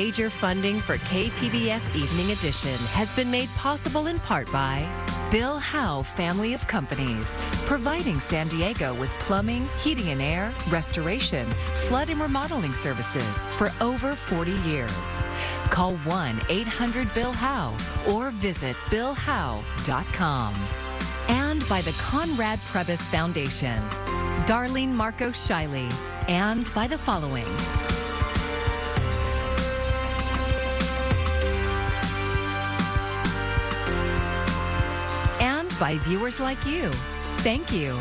Major funding for KPBS Evening Edition has been made possible in part by Bill Howe Family of Companies, providing San Diego with plumbing, heating and air, restoration, flood and remodeling services for over 40 years. Call 1-800-BILL-HOWE or visit billhowe.com. And by the Conrad Prebys Foundation, Darlene Marco Shiley, and by the following. And by viewers like you. Thank you.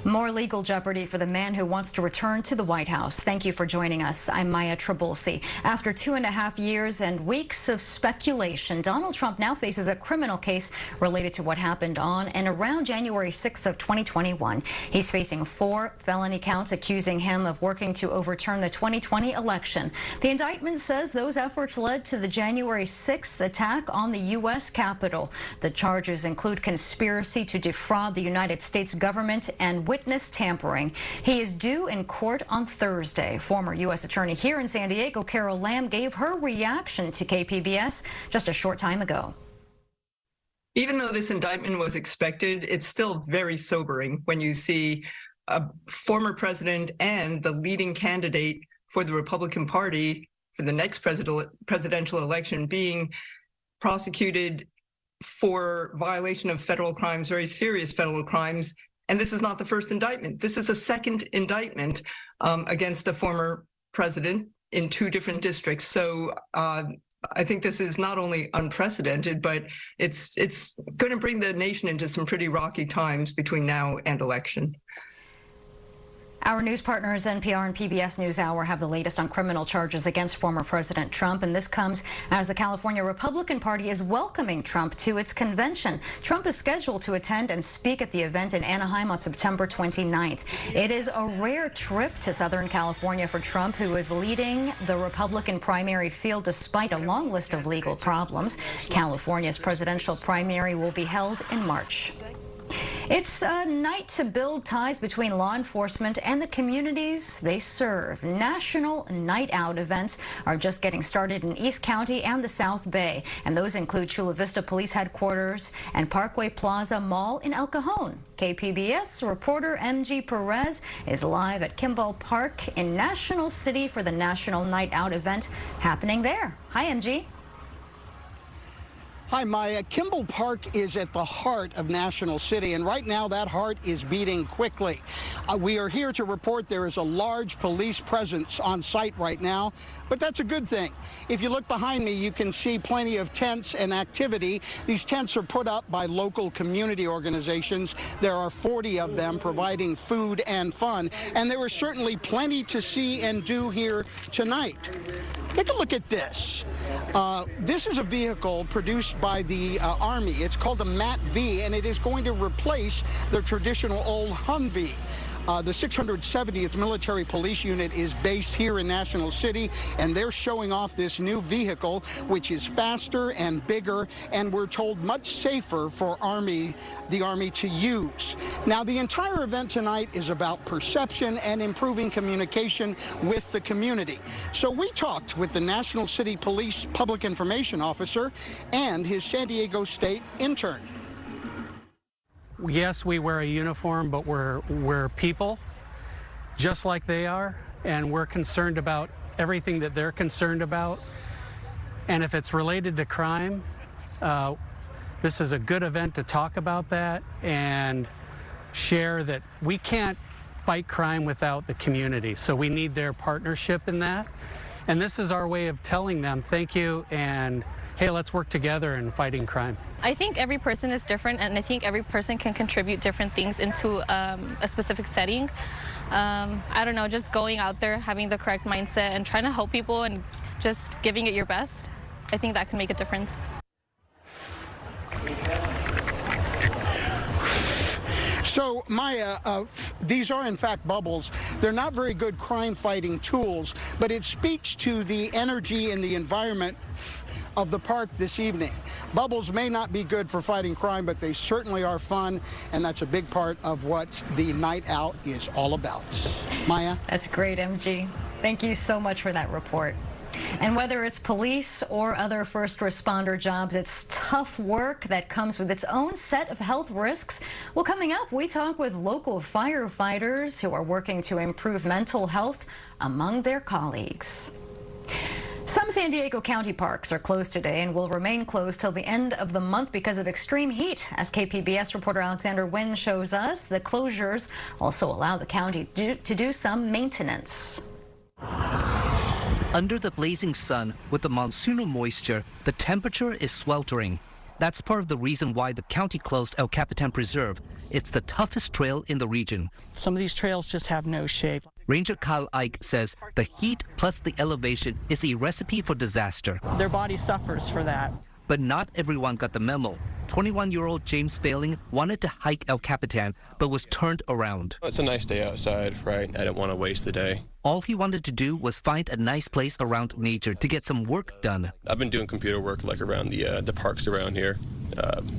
More legal jeopardy for the man who wants to return to the White House. Thank you for joining us. I'm Maya Trabulsi. After 2.5 years and weeks of speculation, Donald Trump now faces a criminal case related to what happened on and around January 6th of 2021. He's facing 4 felony counts accusing him of working to overturn the 2020 election. The indictment says those efforts led to the January 6th attack on the U.S. Capitol. The charges include conspiracy to defraud the United States government and witness tampering. He is due in court on Thursday. Former U.S. Attorney here in San Diego, Carol Lamb, gave her reaction to KPBS just a short time ago. Even though this indictment was expected, it's still very sobering when you see a former president and the leading candidate for the Republican Party for the next presidential election being prosecuted for violation of federal crimes, very serious federal crimes. And this is not the first indictment. This is a second indictment against the former president in 2 different districts. So I think this is not only unprecedented, but it's going to bring the nation into some pretty rocky times between now and election. Our news partners, NPR and PBS NewsHour, have the latest on criminal charges against former President Trump, and this comes as the California Republican Party is welcoming Trump to its convention. Trump is scheduled to attend and speak at the event in Anaheim on September 29th. It is a rare trip to Southern California for Trump, who is leading the Republican primary field despite a long list of legal problems. California's presidential primary will be held in March. It's a night to build ties between law enforcement and the communities they serve. National Night Out events are just getting started in East County and the South Bay, and those include Chula Vista Police Headquarters and Parkway Plaza Mall in El Cajon. KPBS reporter MG Perez is live at Kimball Park in National City for the National Night Out event happening there. Hi, MG. Hi, Maya. Kimball Park is at the heart of National City, and right now that heart is beating quickly. We are here to report there is a large police presence on site right now, but that's a good thing. If you look behind me, you can see plenty of tents and activity. These tents are put up by local community organizations. There are 40 of them providing food and fun, and there is certainly plenty to see and do here tonight. Take a look at this. This is a vehicle produced by the Army. It's called a MAT-V, and it is going to replace the traditional old Humvee. The 670th Military Police Unit is based here in National City, and they're showing off this new vehicle, which is faster and bigger, and we're told much safer for the Army to use. Now, the entire event tonight is about perception and improving communication with the community. So we talked with the National City Police Public Information Officer and his San Diego State intern. Yes, we wear a uniform, but we're people just like they are, and we're concerned about everything that they're concerned about. And if it's related to crime, this is a good event to talk about that and share that we can't fight crime without the community. So we need their partnership in that. And this is our way of telling them thank you and hey, let's work together in fighting crime. I think every person is different, and I think every person can contribute different things into a specific setting. I don't know, just going out there, having the correct mindset and trying to help people and just giving it your best. I think that can make a difference. So, Maya, these are in fact bubbles. They're not very good crime-fighting tools, but it speaks to the energy and the environment of the park this evening. Bubbles may not be good for fighting crime, but they certainly are fun, and that's a big part of what the night out is all about. Maya? That's great, MG. Thank you so much for that report. And whether it's police or other first responder jobs, it's tough work that comes with its own set of health risks. Well, coming up, we talk with local firefighters who are working to improve mental health among their colleagues. Some San Diego County parks are closed today and will remain closed till the end of the month because of extreme heat. As KPBS reporter Alexander Nguyen shows us, the closures also allow the county to do some maintenance. Under the blazing sun, with the monsoonal moisture, the temperature is sweltering. That's part of the reason why the county closed El Capitan Preserve. It's the toughest trail in the region. Some of these trails just have no shape. Ranger Kyle Ike says the heat plus the elevation is a recipe for disaster. Their body suffers for that. But not everyone got the memo. 21-year-old James Failing wanted to hike El Capitan, but was turned around. It's a nice day outside, right? I didn't want to waste the day. All he wanted to do was find a nice place around nature to get some work done. I've been doing computer work like around the parks around here,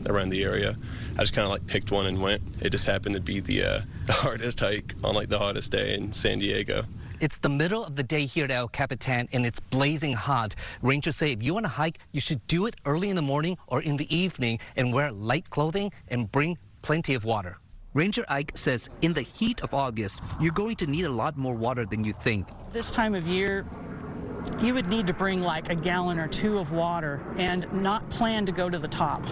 around the area. I just kind of like picked one and went. It just happened to be the hardest hike on like the hottest day in San Diego. It's the middle of the day here at El Capitan, and it's blazing hot. Rangers say if you want to hike, you should do it early in the morning or in the evening and wear light clothing and bring plenty of water. Ranger Ike says in the heat of August, you're going to need a lot more water than you think. This time of year, you would need to bring like a gallon or two of water and not plan to go to the top.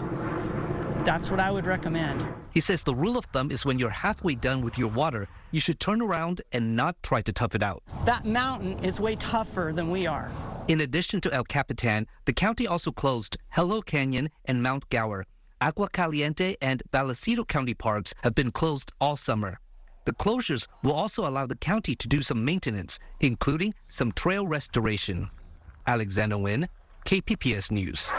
That's what I would recommend. He says the rule of thumb is when you're halfway done with your water, you should turn around and not try to tough it out. That mountain is way tougher than we are. In addition to El Capitan, the county also closed Hello Canyon and Mount Gower. Agua Caliente and Vallecito County parks have been closed all summer. The closures will also allow the county to do some maintenance, including some trail restoration. Alexander Nguyen, KPBS News.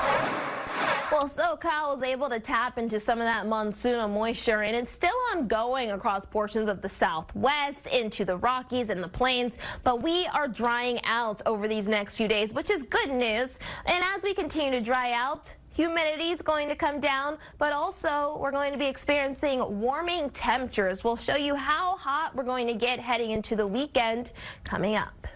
Well, SoCal was able to tap into some of that monsoonal moisture, and it's still ongoing across portions of the Southwest, into the Rockies and the Plains, but we are drying out over these next few days, which is good news. And as we continue to dry out, humidity is going to come down, but also we're going to be experiencing warming temperatures. We'll show you how hot we're going to get heading into the weekend coming up.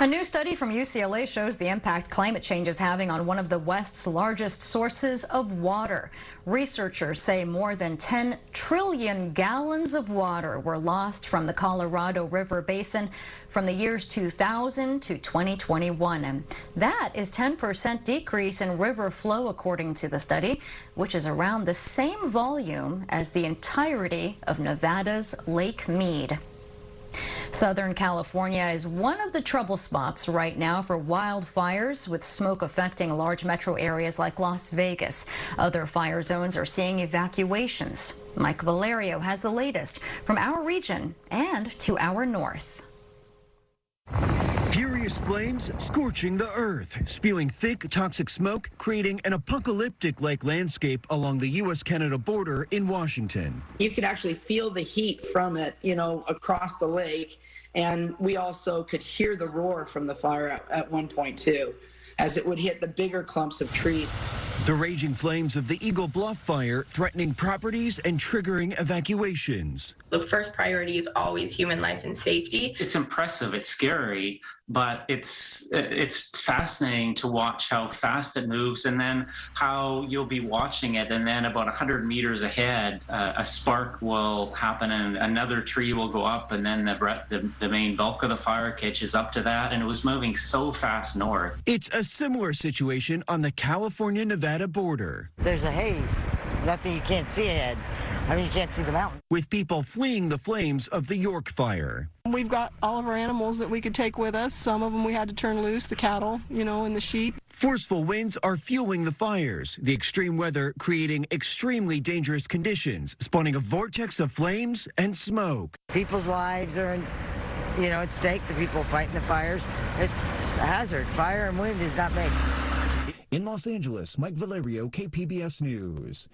A new study from UCLA shows the impact climate change is having on one of the West's largest sources of water. Researchers say more than 10 trillion gallons of water were lost from the Colorado River Basin from the years 2000 to 2021. And that is 10% decrease in river flow, according to the study, which is around the same volume as the entirety of Nevada's Lake Mead. Southern California is one of the trouble spots right now for wildfires, with smoke affecting large metro areas like Las Vegas. Other fire zones are seeing evacuations. Mike Valerio has the latest from our region and to our north. Furious flames scorching the earth, spewing thick, toxic smoke, creating an apocalyptic-like landscape along the U.S.-Canada border in Washington. You could actually feel the heat from it, across the lake. And we also could hear the roar from the fire at one point, too, as it would hit the bigger clumps of trees. The raging flames of the Eagle Bluff fire threatening properties and triggering evacuations. The first priority is always human life and safety. It's impressive, it's scary, but it's fascinating to watch how fast it moves, and then how you'll be watching it, and then about 100 meters ahead, a spark will happen and another tree will go up, and then the main bulk of the fire catches up to that, and it was moving so fast north. It's a similar situation on the California-Nevada border. There's a haze, nothing, you can't see ahead. You can't see the mountain. With people fleeing the flames of the York fire. We've got all of our animals that we could take with us. Some of them we had to turn loose, the cattle, and the sheep. Forceful winds are fueling the fires, the extreme weather creating extremely dangerous conditions, spawning a vortex of flames and smoke. People's lives are at stake, the people fighting the fires. It's a hazard. Fire and wind is not mixed. In Los Angeles, Mike Valerio, KPBS News.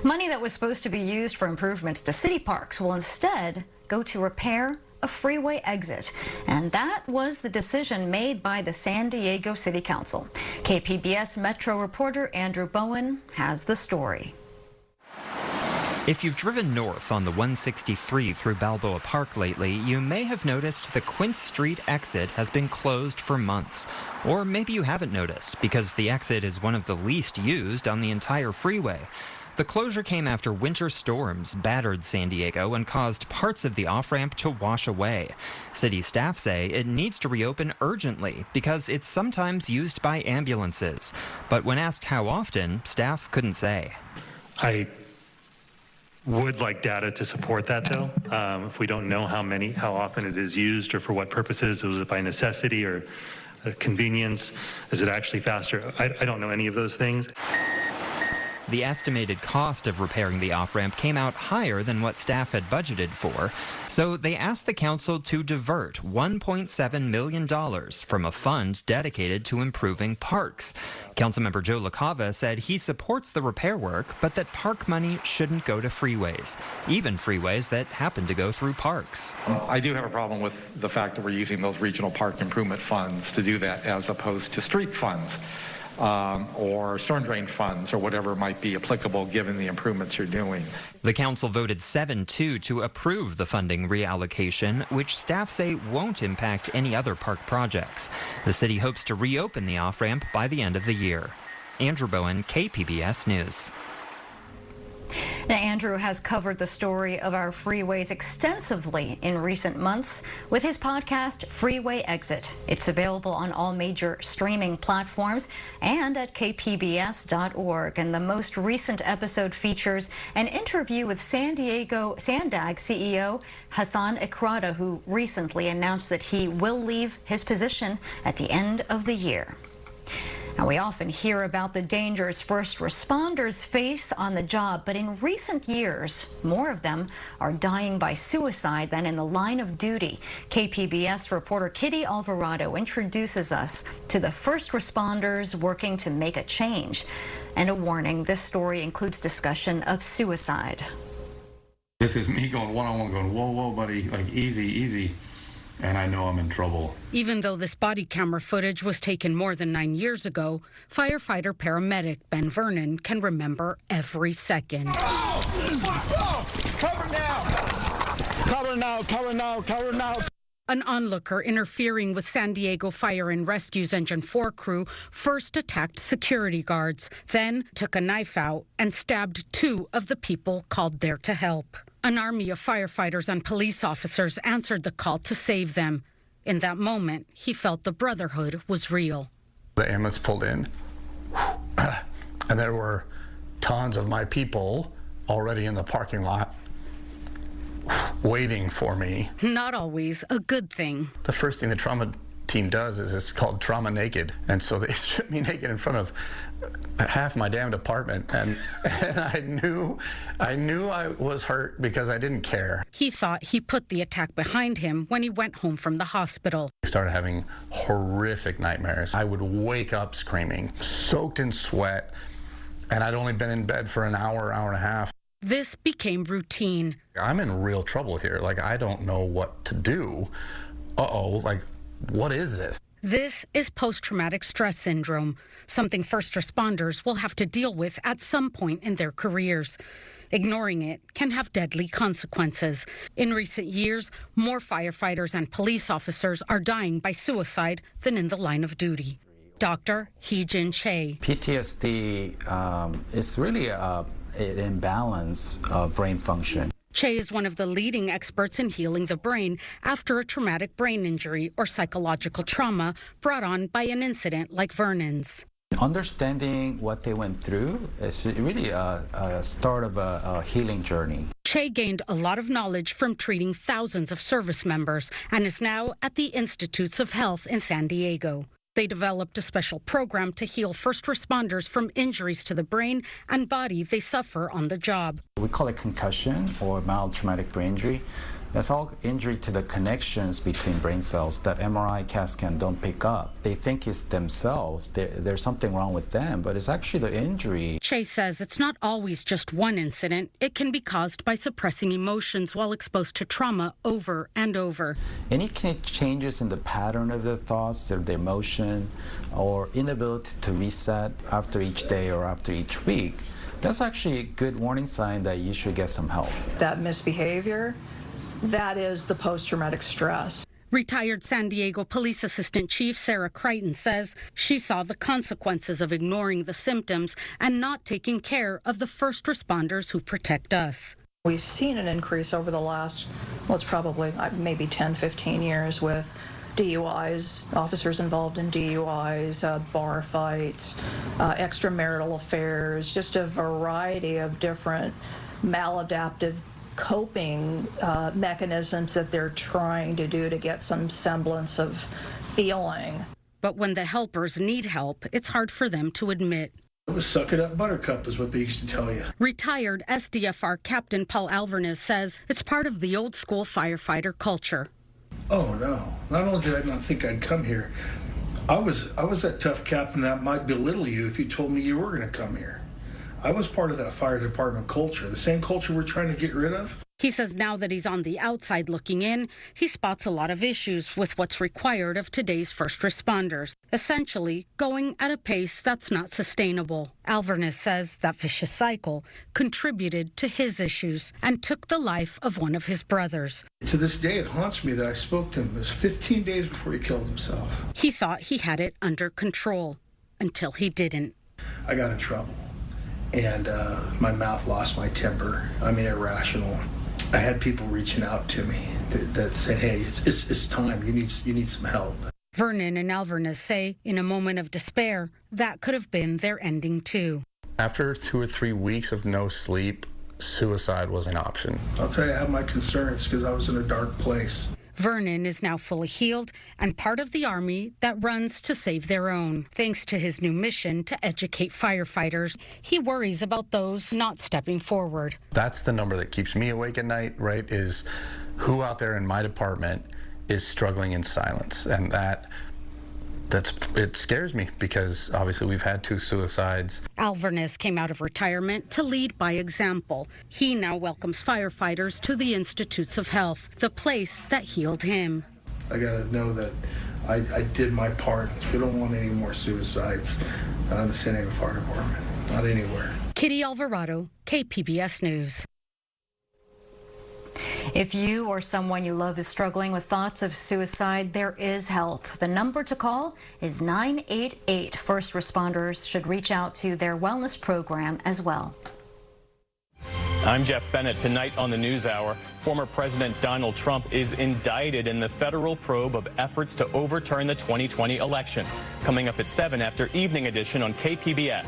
Money that was supposed to be used for improvements to city parks will instead go to repair a freeway exit. And that was the decision made by the San Diego City Council. KPBS Metro reporter Andrew Bowen has the story. If you've driven north on the 163 through Balboa Park lately, you may have noticed the Quince Street exit has been closed for months. Or maybe you haven't noticed, because the exit is one of the least used on the entire freeway. The closure came after winter storms battered San Diego and caused parts of the off-ramp to wash away. City staff say it needs to reopen urgently because it's sometimes used by ambulances. But when asked how often, staff couldn't say. I would like data to support that, though. If we don't know how often it is used or for what purposes, was it by necessity or convenience? Is it actually faster? I don't know any of those things. The estimated cost of repairing the off-ramp came out higher than what staff had budgeted for, so they asked the council to divert $1.7 million from a fund dedicated to improving parks. Councilmember Joe LaCava said he supports the repair work, but that park money shouldn't go to freeways, even freeways that happen to go through parks. I do have a problem with the fact that we're using those regional park improvement funds to do that as opposed to street funds. Or storm drain funds or whatever might be applicable given the improvements you're doing. The council voted 7-2 to approve the funding reallocation, which staff say won't impact any other park projects. The city hopes to reopen the off-ramp by the end of the year. Andrew Bowen, KPBS News. Now, Andrew has covered the story of our freeways extensively in recent months with his podcast, Freeway Exit. It's available on all major streaming platforms and at kpbs.org. And the most recent episode features an interview with Sandag CEO Hassan Ikrada, who recently announced that he will leave his position at the end of the year. Now, we often hear about the dangers first responders face on the job, but in recent years, more of them are dying by suicide than in the line of duty. KPBS reporter Kitty Alvarado introduces us to the first responders working to make a change. And a warning, this story includes discussion of suicide. This is me going one-on-one, going, whoa, whoa, buddy, like easy, easy. And I know I'm in trouble. Even though this body camera footage was taken more than 9 years ago, firefighter paramedic Ben Vernon can remember every second. Oh! Cover now! Cover now, cover now, cover now. An onlooker interfering with San Diego Fire and Rescue's Engine 4 crew first attacked security guards, then took a knife out and stabbed 2 of the people called there to help. An army of firefighters and police officers answered the call to save them. In that moment, he felt the brotherhood was real. The ambulance pulled in, and there were tons of my people already in the parking lot waiting for me. Not always a good thing. The first thing the trauma team does is it's called trauma naked. And so they stripped me naked in front of half my damn department. And I knew I was hurt because I didn't care. He thought he put the attack behind him when he went home from the hospital. I started having horrific nightmares. I would wake up screaming, soaked in sweat, and I'd only been in bed for an hour, hour and a half. This became routine. I'm in real trouble here. Like, I don't know what to do. Like, what is this? This is post-traumatic stress syndrome, something first responders will have to deal with at some point in their careers. Ignoring it can have deadly consequences. In recent years, more firefighters and police officers are dying by suicide than in the line of duty. Dr. Hee-Jin Che. PTSD is really an imbalance of brain function. Che is one of the leading experts in healing the brain after a traumatic brain injury or psychological trauma brought on by an incident like Vernon's. Understanding what they went through is really a start of a healing journey. Che gained a lot of knowledge from treating thousands of service members and is now at the Institutes of Health in San Diego. They developed a special program to heal first responders from injuries to the brain and body they suffer on the job. We call it concussion or mild traumatic brain injury. That's all injury to the connections between brain cells that MRI CAT scan don't pick up. They think it's themselves. There's something wrong with them, but it's actually the injury. Chase says it's not always just one incident. It can be caused by suppressing emotions while exposed to trauma over and over. Any changes in the pattern of the thoughts or the emotion or inability to reset after each day or after each week, that's actually a good warning sign that you should get some help. That misbehavior, that is the post-traumatic stress. Retired San Diego Police Assistant Chief Sarah Crichton says she saw the consequences of ignoring the symptoms and not taking care of the first responders who protect us. We've seen an increase over the last, well, it's probably maybe 10, 15 years with DUIs, officers involved in DUIs, bar fights, extramarital affairs, just a variety of different maladaptive coping mechanisms that they're trying to do to get some semblance of feeling. But when the helpers need help, it's hard for them to admit. It was suck it up buttercup is what they used to tell you. Retired SDFR Captain Paul Alvarez says it's part of the old school firefighter culture. Oh no, not only did I not think I'd come here, I was that tough captain that might belittle you if you told me you were going to come here. I was part of that fire department culture, the same culture we're trying to get rid of. He says now that he's on the outside looking in, he spots a lot of issues with what's required of today's first responders, essentially going at a pace that's not sustainable. Alvarez says that vicious cycle contributed to his issues and took the life of one of his brothers. To this day, it haunts me that I spoke to him. It was 15 days before he killed himself. He thought he had it under control until he didn't. I got in trouble, and my mouth lost my temper. I mean, irrational. I had people reaching out to me that said, hey, it's time. You need some help. Vernon and Alvarez say in a moment of despair, that could have been their ending too. After 2 or 3 weeks of no sleep, suicide was an option. I'll tell you, I have my concerns because I was in a dark place. Vernon is now fully healed and part of the Army that runs to save their own. Thanks to his new mission to educate firefighters, he worries about those not stepping forward. That's the number that keeps me awake at night, right, is who out there in my department is struggling in silence. And it scares me because obviously we've had 2 suicides. Alvarez came out of retirement to lead by example. He now welcomes firefighters to the Institutes of Health, the place that healed him. I gotta know that I did my part. We don't want any more suicides in the San Diego Fire Department, not anywhere. Kitty Alvarado, KPBS News. If you or someone you love is struggling with thoughts of suicide, there is help. The number to call is 988. First responders should reach out to their wellness program as well. I'm Jeff Bennett. Tonight on the NewsHour, former President Donald Trump is indicted in the federal probe of efforts to overturn the 2020 election. Coming up at 7 after Evening Edition on KPBS.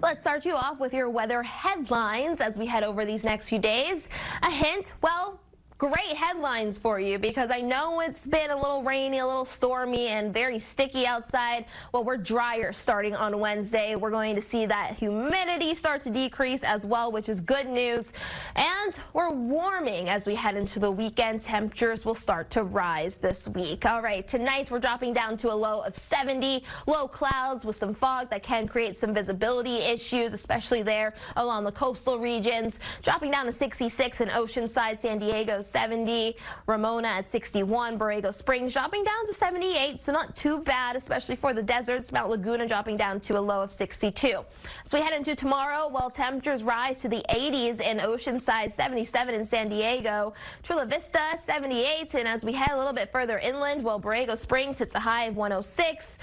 Let's start you off with your weather headlines as we head over these next few days. A hint, well, great headlines for you because I know it's been a little rainy, a little stormy, and very sticky outside. Well, we're drier starting on Wednesday. We're going to see that humidity start to decrease as well, which is good news. And we're warming as we head into the weekend. Temperatures will start to rise this week. All right, tonight we're dropping down to a low of 70. Low clouds with some fog that can create some visibility issues, especially there along the coastal regions. Dropping down to 66 in Oceanside, San Diego, 70, Ramona at 61, Borrego Springs dropping down to 78, so not too bad, especially for the deserts. Mount Laguna dropping down to a low of 62. As we head into tomorrow, well, temperatures rise to the 80s in Oceanside, 77 in San Diego, Chula Vista 78, and as we head a little bit further inland, well, Borrego Springs hits a high of 106.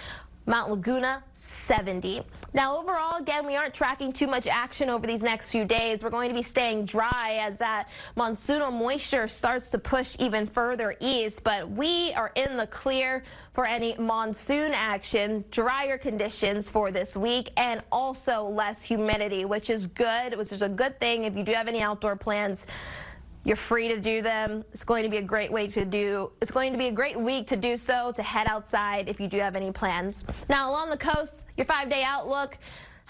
Mount Laguna 70. Now overall, again, we aren't tracking too much action over these next few days. We're going to be staying dry as that monsoonal moisture starts to push even further east, but we are in the clear for any monsoon action. Drier conditions for this week and also less humidity, which is good, which is a good thing if you do have any outdoor plans. You're free to do them. It's going to be a great way to do. It's going to be a great week to do so, to head outside if you do have any plans. Now, along the coast, your 5-day outlook.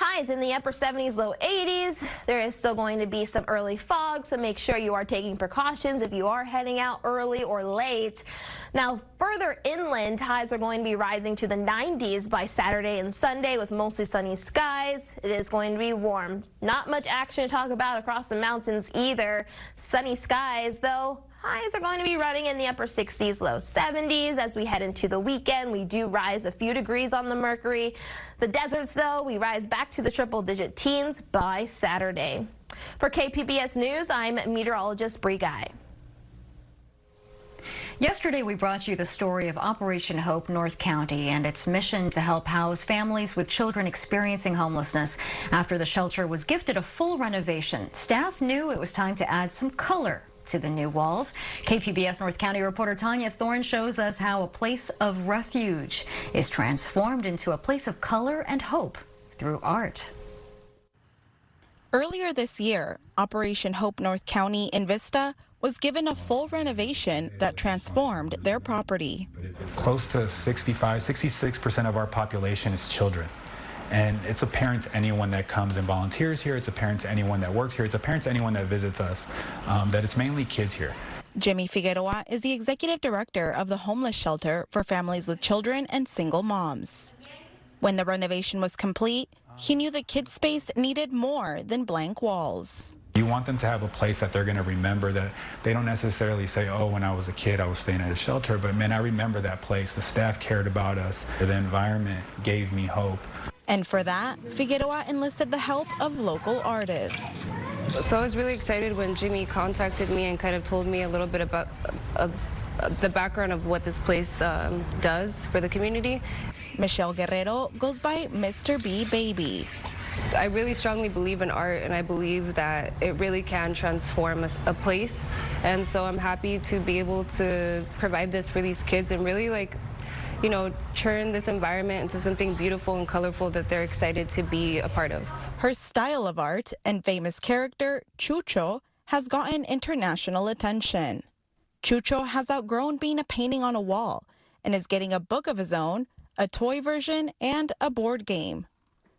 Highs in the upper 70s, low 80s. There is still going to be some early fog, so make sure you are taking precautions if you are heading out early or late. Now, further inland, highs are going to be rising to the 90s by Saturday and Sunday with mostly sunny skies. It is going to be warm. Not much action to talk about across the mountains either. Sunny skies, though. Highs are going to be running in the upper 60s, low 70s. As we head into the weekend, we do rise a few degrees on the mercury. The deserts, though, we rise back to the triple-digit teens by Saturday. For KPBS News, I'm meteorologist Bree Guy. Yesterday, we brought you the story of Operation Hope North County and its mission to help house families with children experiencing homelessness. After the shelter was gifted a full renovation, staff knew it was time to add some color to the new walls. KPBS North County reporter Tanya Thorne shows us how a place of refuge is transformed into a place of color and hope through art. Earlier this year, Operation Hope North County in Vista was given a full renovation that transformed their property. Close to 66% of our population is children. And it's apparent to anyone that comes and volunteers here, it's apparent to anyone that works here, it's apparent to anyone that visits us, that it's mainly kids here. Jimmy Figueroa is the executive director of the homeless shelter for families with children and single moms. When the renovation was complete, he knew the kids' space needed more than blank walls. You want them to have a place that they're going to remember, that they don't necessarily say, oh, when I was a kid, I was staying at a shelter, but man, I remember that place. The staff cared about us. The environment gave me hope. And for that, Figueroa enlisted the help of local artists. So I was really excited when Jimmy contacted me and kind of told me a little bit about the background of what this place does for the community. Michelle Guerrero goes by Mr. B Baby. I really strongly believe in art, and I believe that it really can transform a place. And so I'm happy to be able to provide this for these kids and really turn this environment into something beautiful and colorful that they're excited to be a part of. Her style of art and famous character, Chucho, has gotten international attention. Chucho has outgrown being a painting on a wall and is getting a book of his own, a toy version, and a board game.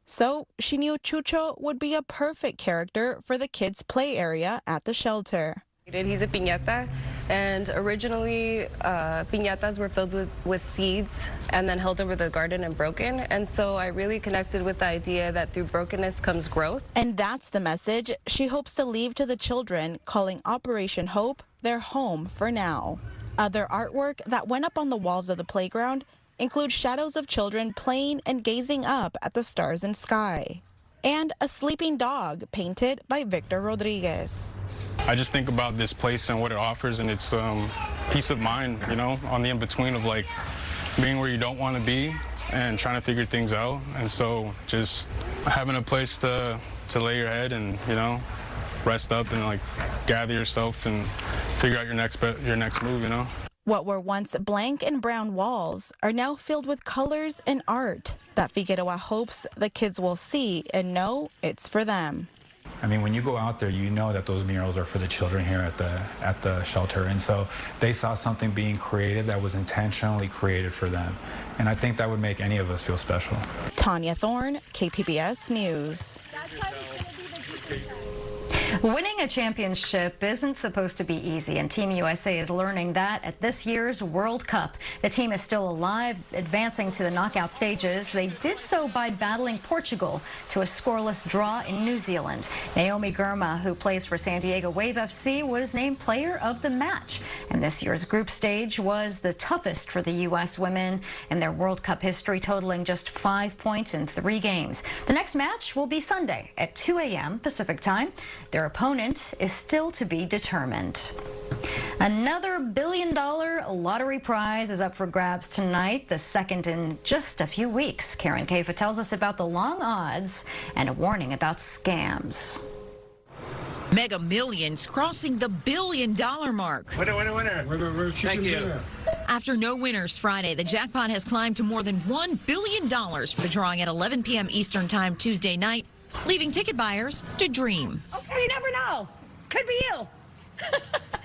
So she knew Chucho would be a perfect character for the kids' play area at the shelter. He's a piñata, and originally piñatas were filled with seeds and then held over the garden and broken. And so I really connected with the idea that through brokenness comes growth. And that's the message she hopes to leave to the children, calling Operation Hope their home for now. Other artwork that went up on the walls of the playground include shadows of children playing and gazing up at the stars and sky, and a sleeping dog painted by Victor Rodriguez. I just think about this place and what it offers, and it's peace of mind, on the in-between of like being where you don't want to be and trying to figure things out. And so just having a place to lay your head and, rest up and gather yourself and figure out your next move, What were once blank and brown walls are now filled with colors and art that Figueroa hopes the kids will see and know it's for them. I mean, when you go out there, you know that those murals are for the children here at the shelter. And so they saw something being created that was intentionally created for them. And I think that would make any of us feel special. Tanya Thorne, KPBS News. Winning a championship isn't supposed to be easy, and Team USA is learning that at this year's World Cup. The team is still alive, advancing to the knockout stages. They did so by battling Portugal to a scoreless draw in New Zealand. Naomi Girma, who plays for San Diego Wave FC, was named player of the match. And this year's group stage was the toughest for the U.S. women in their World Cup history, totaling just 5 points in 3 games. The next match will be Sunday at 2 a.m. Pacific time. Their opponent is still to be determined. Another $1 billion lottery prize is up for grabs tonight, the second in just a few weeks. Karen Kafa tells us about the long odds and a warning about scams. Mega Millions crossing the $1 billion mark. Winner. Thank you. After no winners Friday, the jackpot has climbed to more than $1 billion for the drawing at 11 p.m. Eastern Time Tuesday night, leaving ticket buyers to dream. You never know. Could be you.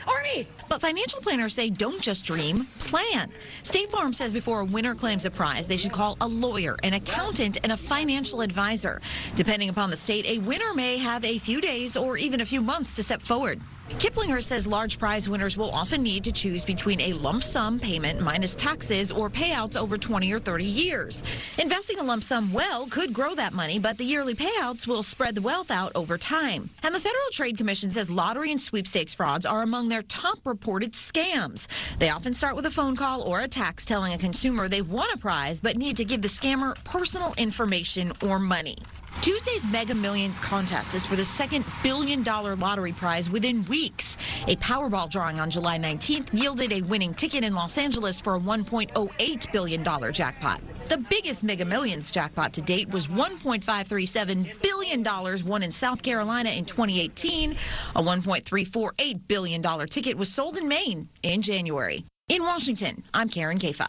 Arnie! But financial planners say don't just dream, plan. State Farm says before a winner claims a prize, they should call a lawyer, an accountant, and a financial advisor. Depending upon the state, a winner may have a few days or even a few months to step forward. Kiplinger says large prize winners will often need to choose between a lump sum payment minus taxes or payouts over 20 or 30 years. Investing a lump sum well could grow that money, but the yearly payouts will spread the wealth out over time. And the Federal Trade Commission says lottery and sweepstakes frauds are among their top reported scams. They often start with a phone call or a text telling a consumer they've won a prize but need to give the scammer personal information or money. Tuesday's Mega Millions contest is for the second billion-dollar lottery prize within weeks. A Powerball drawing on July 19th yielded a winning ticket in Los Angeles for a $1.08 billion jackpot. The biggest Mega Millions jackpot to date was $1.537 billion won in South Carolina in 2018. A $1.348 billion ticket was sold in Maine in January. In Washington, I'm Karen Kafa.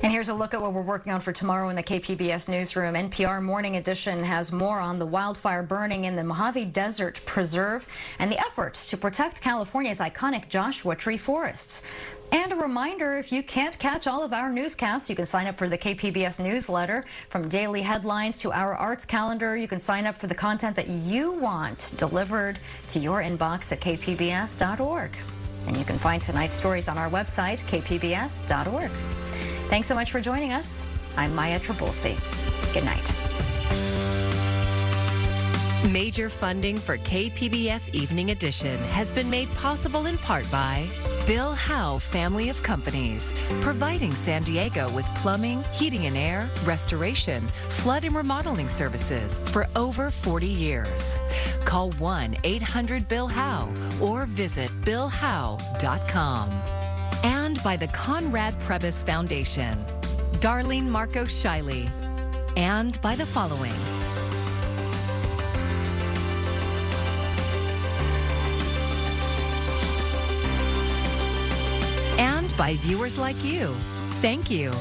And here's a look at what we're working on for tomorrow in the KPBS newsroom. NPR Morning Edition has more on the wildfire burning in the Mojave Desert Preserve and the efforts to protect California's iconic Joshua Tree forests. And a reminder, if you can't catch all of our newscasts, you can sign up for the KPBS newsletter. From daily headlines to our arts calendar, you can sign up for the content that you want delivered to your inbox at kpbs.org. And you can find tonight's stories on our website, kpbs.org. Thanks so much for joining us. I'm Maya Trabulsi. Good night. Major funding for KPBS Evening Edition has been made possible in part by Bill Howe Family of Companies, providing San Diego with plumbing, heating and air, restoration, flood and remodeling services for over 40 years. Call 1-800-BILL-HOWE or visit billhowe.com. And by the Conrad Prebys Foundation, Darlene Marco Shiley, and by the following. And by viewers like you. Thank you.